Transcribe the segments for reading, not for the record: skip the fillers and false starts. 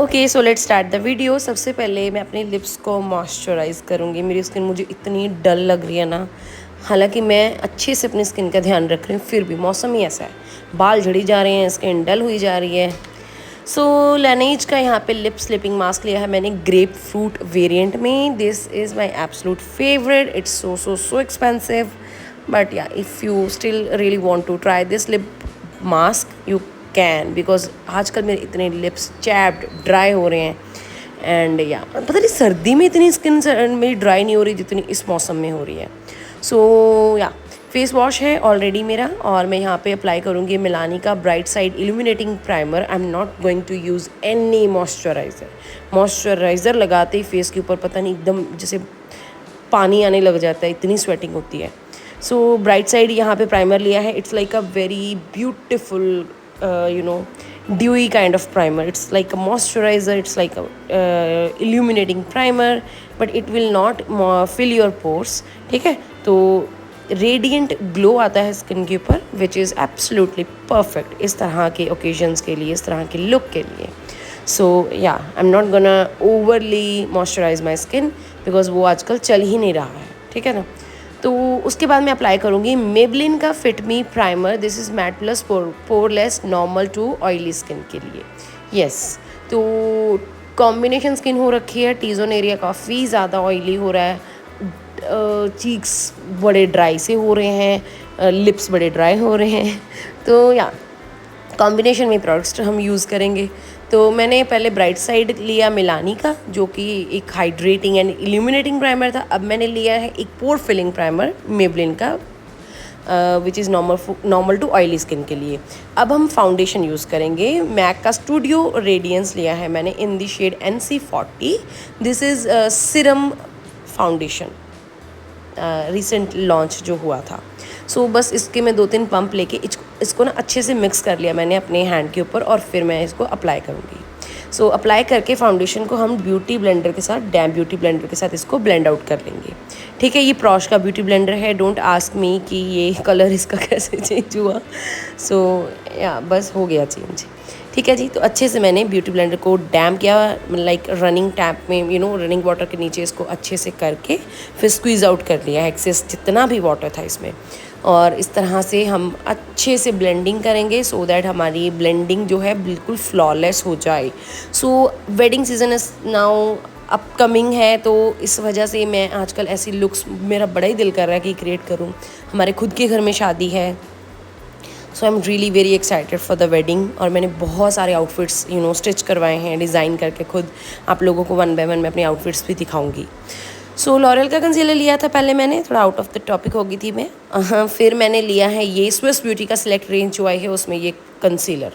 Okay, so let's start the video. सबसे पहले मैं अपने लिप्स को मॉइस्चराइज़ करूँगी। मेरी स्किन मुझे इतनी डल लग रही है ना, हालांकि मैं अच्छे से अपनी स्किन का ध्यान रख रही हूँ, फिर भी मौसम ही ऐसा है, बाल झड़ी जा रहे हैं, स्किन डल हुई जा रही है। सो Laneige का यहाँ पे लिप स्लिपिंग मास्क लिया है मैंने ग्रेप फ्रूट वेरिएंट में। This is my absolute favourite. It's so expensive, but yeah if you still really want to try this lip mask you can, because आजकल मेरे इतने लिप्स चैप्ड ड्राई हो रहे हैं। एंड या पता नहीं सर्दी में इतनी स्किन मेरी ड्राई नहीं हो रही जितनी इस मौसम में हो रही है। सो या फेस वॉश है ऑलरेडी मेरा, और मैं यहाँ पे अप्लाई करूँगी मिलानी का bright side illuminating primer. I am not going to use any moisturiser. Moisturiser लगाते ही फेस के ऊपर पता नहीं एकदम जैसे पानी आने लग जाता है, इतनी स्वेटिंग होती है। सो ब्राइट साइड यहाँ पे प्राइमर लिया है। It's like a very beautiful dewy kind of primer. It's like a moisturizer, it's like a illuminating primer, but it will not fill your pores. ठीक है, तो रेडिएंट ग्लो आता है skin के ऊपर, विच इज़ एब्सोल्युटली परफेक्ट इस तरह के ओकेजन्स के लिए, इस तरह के लुक के लिए। So yeah I am not gonna overly moisturise my skin, because वो आजकल चल ही नहीं रहा है, ठीक है ना। तो उसके बाद मैं अप्लाई करूँगी मेबलिन का fit me primer. This is matte plus poreless normal to oily skin के लिए। यस, तो कॉम्बिनेशन स्किन हो रखी है, टी जोन एरिया काफ़ी ज़्यादा ऑयली हो रहा है, चीक्स बड़े ड्राई से हो रहे हैं, लिप्स बड़े ड्राई हो रहे हैं। तो या कॉम्बिनेशन में प्रोडक्ट्स हम यूज़ करेंगे। तो मैंने पहले ब्राइट साइड लिया मिलानी का, जो कि एक हाइड्रेटिंग एंड इल्यूमिनेटिंग प्राइमर था। अब मैंने लिया है एक पोर फिलिंग प्राइमर मेबलिन का, which is normal to oily skin के लिए। अब हम फाउंडेशन यूज़ करेंगे। मैक का स्टूडियो रेडियंस लिया है मैंने in the shade NC40। This is serum foundation, recent launch जो हुआ था। सो बस इसके मैं 2-3 पंप लेके इसको ना अच्छे से मिक्स कर लिया मैंने अपने हैंड के ऊपर, और फिर मैं इसको अप्लाई करूँगी। सो अप्लाई करके फाउंडेशन को हम ब्यूटी ब्लेंडर के साथ, डैम ब्यूटी ब्लेंडर के साथ इसको ब्लेंड आउट कर लेंगे। ठीक है, ये प्रॉश का ब्यूटी ब्लेंडर है। डोंट आस्क मी कि ये कलर इसका कैसे चेंज हुआ। सो या बस हो गया चेंज। ठीक है जी, तो अच्छे से मैंने ब्यूटी ब्लेंडर को डैम किया, लाइक रनिंग टैप में रनिंग वाटर के नीचे इसको अच्छे से करके फिर स्क्वीज़ आउट कर लिया एक्सेस जितना भी वाटर था इसमें। और इस तरह से हम अच्छे से ब्लेंडिंग करेंगे, सो दैट हमारी ब्लेंडिंग जो है बिल्कुल फ्लॉलेस हो जाए। So wedding season is now upcoming है, तो इस वजह से मैं आजकल ऐसी लुक्स, मेरा बड़ा ही दिल कर रहा है कि क्रिएट करूँ। हमारे खुद के घर में शादी है, so I am really very excited for the wedding. और मैंने बहुत सारे आउटफिट्स स्टिच करवाए हैं डिज़ाइन करके खुद। आप लोगों को 1 बाय 1 मैं अपने आउटफिट्स भी दिखाऊंगी। सो लॉरियल का कंसीलर लिया था पहले मैंने, थोड़ा आउट ऑफ द टॉपिक हो गई थी मैं। फिर मैंने लिया है ये स्विस ब्यूटी का सिलेक्ट रेंज जो आई है, उसमें ये कंसीलर,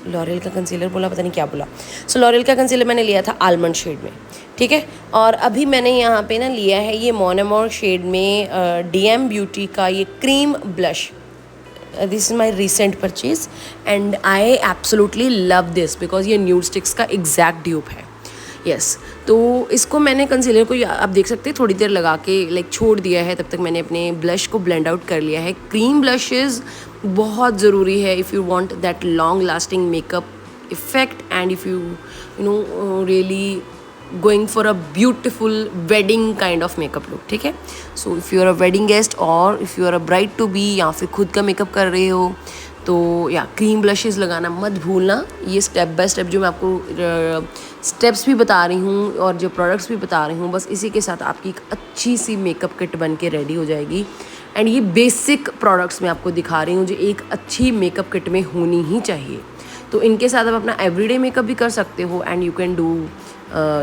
लॉरियल का कंसीलर बोला, पता नहीं क्या बोला। सो लॉरियल का कंसीलर मैंने लिया था आलमंड शेड में, ठीक है। और अभी मैंने यहाँ पे ना लिया है ये मोनामोर शेड में DM ब्यूटी का ये cream blush. This is my recent purchase and I absolutely love this, because ये न्यूड स्टिक्स का एग्जैक्ट ड्यूप है। यस, तो इसको मैंने कंसीलर को आप देख सकते हैं थोड़ी देर लगा के लाइक छोड़ दिया है, तब तक मैंने अपने ब्लश को ब्लेंड आउट कर लिया है। क्रीम ब्लशेज़ बहुत ज़रूरी है if you want that long lasting makeup effect, and if you really going for a beautiful wedding kind of makeup look, ठीक है। So if you are a wedding guest और if you are a bride to be, या फिर खुद का makeup कर रहे हो, तो या क्रीम ब्लशेस लगाना मत भूलना। ये स्टेप बाय स्टेप जो मैं आपको स्टेप्स भी बता रही हूँ और जो प्रोडक्ट्स भी बता रही हूँ, बस इसी के साथ आपकी एक अच्छी सी मेकअप किट बन के रेडी हो जाएगी। एंड ये बेसिक प्रोडक्ट्स मैं आपको दिखा रही हूँ जो एक अच्छी मेकअप किट में होनी ही चाहिए। तो इनके साथ आप अपना एवरीडे मेकअप भी कर सकते हो, and you can do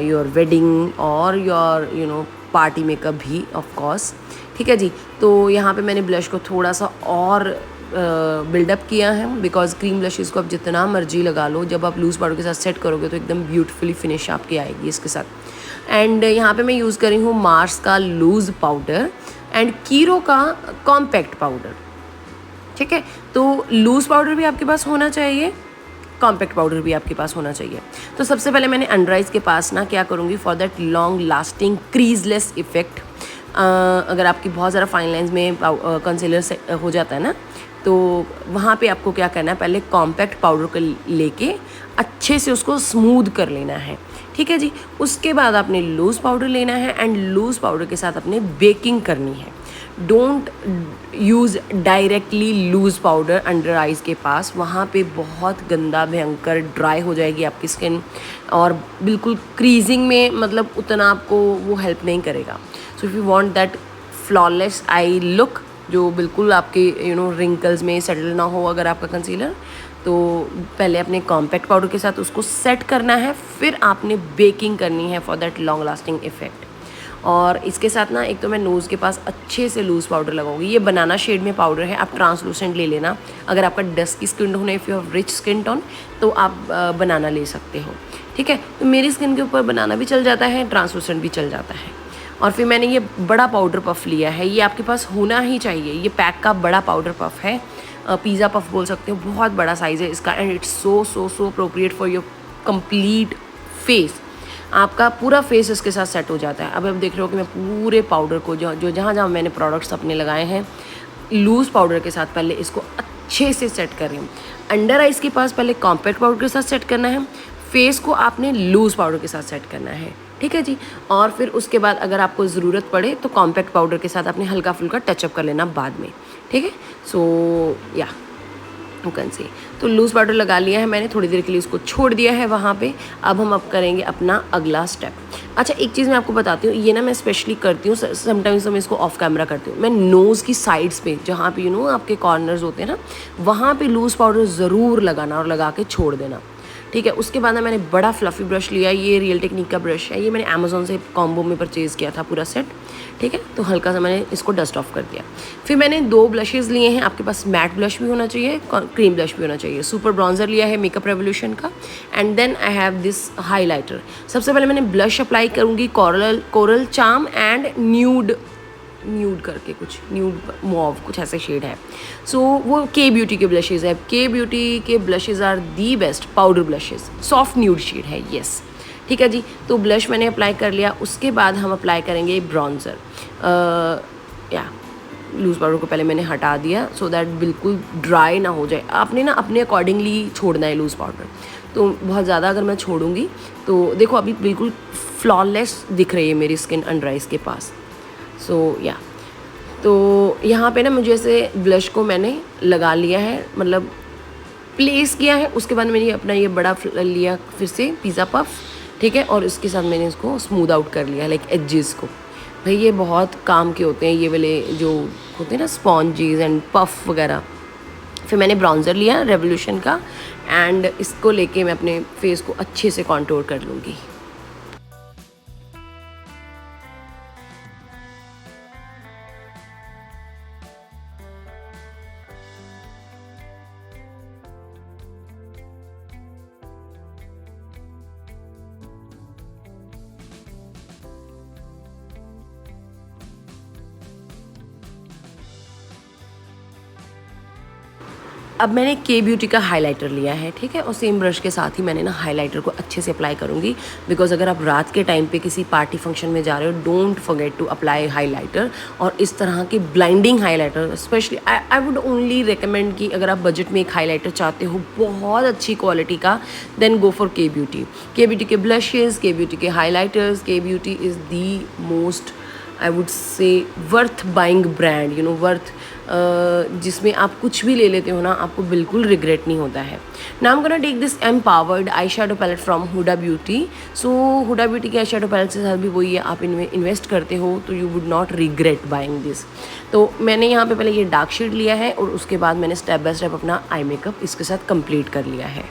your wedding और योर पार्टी मेकअप भी ऑफ कोर्स, ठीक है जी। तो यहाँ पे मैंने ब्लश को थोड़ा सा और बिल्डअप किया है, बिकॉज क्रीम ब्लशेज़ को आप जितना मर्जी लगा लो, जब आप लूज़ पाउडर के साथ सेट करोगे तो एकदम ब्यूटीफुली फिनिश आपकी आएगी इसके साथ। एंड यहाँ पे मैं यूज़ कर रही हूँ मार्स का लूज़ पाउडर एंड कीरो का कॉम्पैक्ट पाउडर, ठीक है। तो लूज़ पाउडर भी आपके पास होना चाहिए, कॉम्पैक्ट पाउडर भी आपके पास होना चाहिए। तो सबसे पहले मैंने अंडर आइज़ के पास ना क्या करूँगी, for that long lasting creaseless effect, अगर आपकी बहुत ज़्यादा फाइन लाइन्स में कंसीलर से हो जाता है ना, तो वहाँ पे आपको क्या करना है, पहले कॉम्पैक्ट पाउडर को लेके अच्छे से उसको स्मूथ कर लेना है, ठीक है जी। उसके बाद आपने लूज़ पाउडर लेना है एंड लूज़ पाउडर के साथ अपने बेकिंग करनी है। Don't use directly loose powder under eyes के पास, वहाँ पे बहुत गंदा भयंकर ड्राई हो जाएगी आपकी स्किन और बिल्कुल क्रीजिंग में मतलब उतना आपको वो हेल्प नहीं करेगा। सो if you want that flawless I look, जो बिल्कुल आपके रिंकल्स में सेटल ना हो अगर आपका कंसीलर, तो पहले अपने कॉम्पैक्ट पाउडर के साथ उसको सेट करना है, फिर आपने बेकिंग करनी है for that long lasting effect. और इसके साथ ना एक तो मैं नोज़ के पास अच्छे से लूज़ पाउडर लगाऊंगी। ये बनाना शेड में पाउडर है, आप ट्रांसलूसेंट ले लेना। अगर आपका डस्की स्किन टोन है, if you have rich skin tone, तो आप बनाना ले सकते हो, ठीक है। तो मेरी स्किन के ऊपर बनाना भी चल जाता है, ट्रांसलूसेंट भी चल जाता है। और फिर मैंने ये बड़ा पाउडर पफ लिया है, ये आपके पास होना ही चाहिए। ये पैक का बड़ा पाउडर पफ है, पिज़्ज़ा पफ बोल सकते हो, बहुत बड़ा साइज़ है इसका and it's so so so appropriate for your complete face. आपका पूरा फेस इसके साथ सेट हो जाता है। अब आप देख रहे हो कि मैं पूरे पाउडर को जो जहाँ जहाँ मैंने प्रोडक्ट्स अपने लगाए हैं, लूज़ पाउडर के साथ पहले इसको अच्छे से सेट कर रही हूँ। अंडर आइज़ के पास पहले कॉम्पैक्ट पाउडर के साथ सेट करना है, फेस को आपने लूज़ पाउडर के साथ सेट करना है, ठीक है जी। और फिर उसके बाद अगर आपको ज़रूरत पड़े तो कॉम्पैक्ट पाउडर के साथ आपने हल्का फुल्का टचअप कर लेना बाद में, ठीक है। सो या यू कैन सी, तो लूज़ पाउडर लगा लिया है मैंने, थोड़ी देर के लिए उसको छोड़ दिया है वहाँ पे। अब हम करेंगे अपना अगला स्टेप। अच्छा, एक चीज़ मैं आपको बताती हूँ, ये ना मैं स्पेशली करती हूँ, समटाइम्स तो मैं इसको ऑफ कैमरा करती हूँ। मैं नोज़ की साइड्स पे जहाँ पे आपके कॉर्नर्स होते हैं ना, वहाँ पे लूज़ पाउडर ज़रूर लगाना और लगा के छोड़ देना, ठीक है। उसके बाद ना मैंने बड़ा फ्लफ़ी ब्रश लिया, ये रियल टेक्निक का ब्रश है, ये मैंने अमेज़ोन से कॉम्बो में परचेज़ किया था पूरा सेट, ठीक है। तो हल्का सा मैंने इसको डस्ट ऑफ कर दिया। फिर मैंने 2 ब्लशेज़ लिए हैं, आपके पास मैट ब्लश भी होना चाहिए, क्रीम ब्लश भी होना चाहिए। सुपर ब्रॉन्ज़र लिया है मेकअप रेवोल्यूशन का and then I have this highlighter. सबसे पहले मैंने ब्लश अप्लाई करूँगी, कोरल चार्म एंड न्यूड करके कुछ न्यूड मॉव कुछ ऐसे शेड है। सो वो के ब्यूटी के ब्लशेज़ है, के ब्यूटी के blushes are the best powder blushes, soft nude shade है, येस, ठीक है जी। तो ब्लश मैंने अप्लाई कर लिया। उसके बाद हम अप्लाई करेंगे ब्रॉन्ज़र। या लूज़ पाउडर को पहले मैंने हटा दिया सो दैट बिल्कुल ड्राई ना हो जाए। आपने ना अपने अकॉर्डिंगली छोड़ना है लूज़ पाउडर, तो बहुत ज़्यादा अगर मैं छोड़ूंगी तो देखो अभी बिल्कुल फ्लॉलेस दिख रही है मेरी स्किन अंडर आइज़ के पास। सो या तो यहाँ पे ना मुझे ऐसे ब्लश को मैंने लगा लिया है, मतलब प्लेस किया है। उसके बाद मैंने अपना ये बड़ा लिया फिर से पिज़्ज़ा पफ, ठीक है, और इसके साथ मैंने इसको स्मूद आउट कर लिया लाइक एजेस को। भाई ये बहुत काम के होते हैं ये वाले जो होते हैं ना स्पॉन्जीज एंड पफ वगैरह। फिर मैंने ब्राउज़र लिया रेवोल्यूशन का एंड इसको लेके मैं अपने फेस को अच्छे से कॉन्टोर कर लूँगी। अब मैंने के ब्यूटी का हाइलाइटर लिया है, ठीक है, और सेम ब्रश के साथ ही मैंने ना हाइलाइटर को अच्छे से अप्लाई करूँगी। बिकॉज अगर आप रात के टाइम पे किसी पार्टी फंक्शन में जा रहे हो, don't forget to apply highlighter. और इस तरह के blinding highlighter specially I would only recommend कि अगर आप बजट में एक हाइलाइटर चाहते हो बहुत अच्छी क्वालिटी का, देन गो फॉर के ब्यूटी। के ब्यूटी के ब्लशेज़, के ब्यूटी के हाइलाइटर्स, के beauty is the most I would say worth buying brand, worth, जिसमें आप कुछ भी ले लेते हो ना आपको बिल्कुल रिग्रेट नहीं होता है। Now I am gonna take this empowered eye shadow palette from Huda Beauty. So Huda Beauty के आई शैडो पैलेट के साथ भी वही है, आप इनमें इन्वेस्ट करते हो तो you would not regret buying this. तो मैंने यहाँ पे पहले ये डार्क शेड लिया है और उसके बाद मैंने स्टेप बाय स्टेप अपना आई मेकअप इसके साथ कंप्लीट कर लिया है।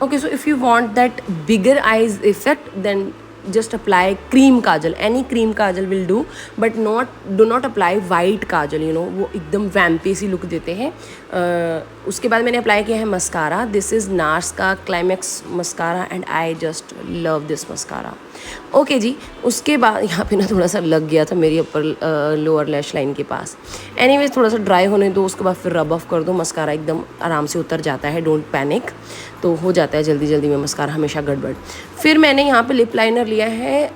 Okay, so if you want that bigger eyes effect, then just apply cream kajal. Any cream kajal will do, but do not apply white kajal. You know, वो एकदम वैम्पी see look देते हैं. उसके बाद मैंने अप्लाई किया है मस्कारा. दिस इज़ नार्स का Climax mascara and I just love this mascara. Okay जी, उसके बाद यहाँ पे ना थोड़ा सा लग गया था मेरी अपर लोअर लैश लाइन के पास. एनीवेज थोड़ा सा ड्राई होने दो, उसके बाद फिर रब ऑफ कर दो. मस्कारा एकदम आराम से उतर जाता है, डोंट पैनिक. तो हो जाता है जल्दी जल्दी में मस्कारा हमेशा गड़बड़. फिर मैंने यहाँ पे लिप लाइनर लिया है,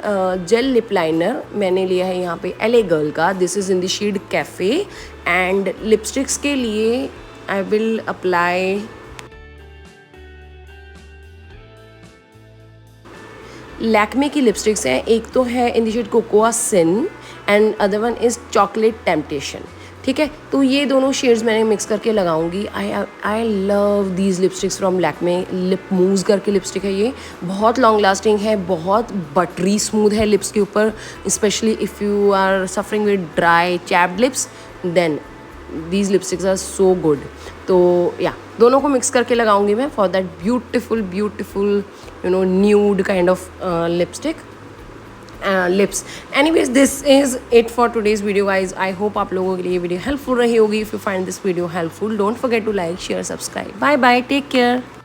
जेल लिप लाइनर मैंने लिया है यहाँ पे LA गर्ल का. This is in the shade cafe. And lipsticks के लिए आई विल अप्लाई लैक्मे की लिपस्टिक्स हैं. एक तो है in the shade cocoa sin and other one is chocolate temptation. ठीक है, तो ये दोनों शेड्स मैंने मिक्स करके लगाऊंगी. I love these lipsticks from Lakme. Lip move करके लिपस्टिक है ये, बहुत लॉन्ग लास्टिंग है, बहुत बटरी स्मूथ है लिप्स के ऊपर. Specially if you are suffering with dry chapped lips, then these lipsticks are so good. तो या दोनों को मिक्स करके लगाऊंगी मैं for that beautiful beautiful you know nude kind of lipstick lips. Anyways, this is it for today's video guys. I hope आप लोगों के लिए ये वीडियो हेल्पफुल रही होगी. If you find this video helpful, don't forget to like, share, subscribe. Bye bye, take care.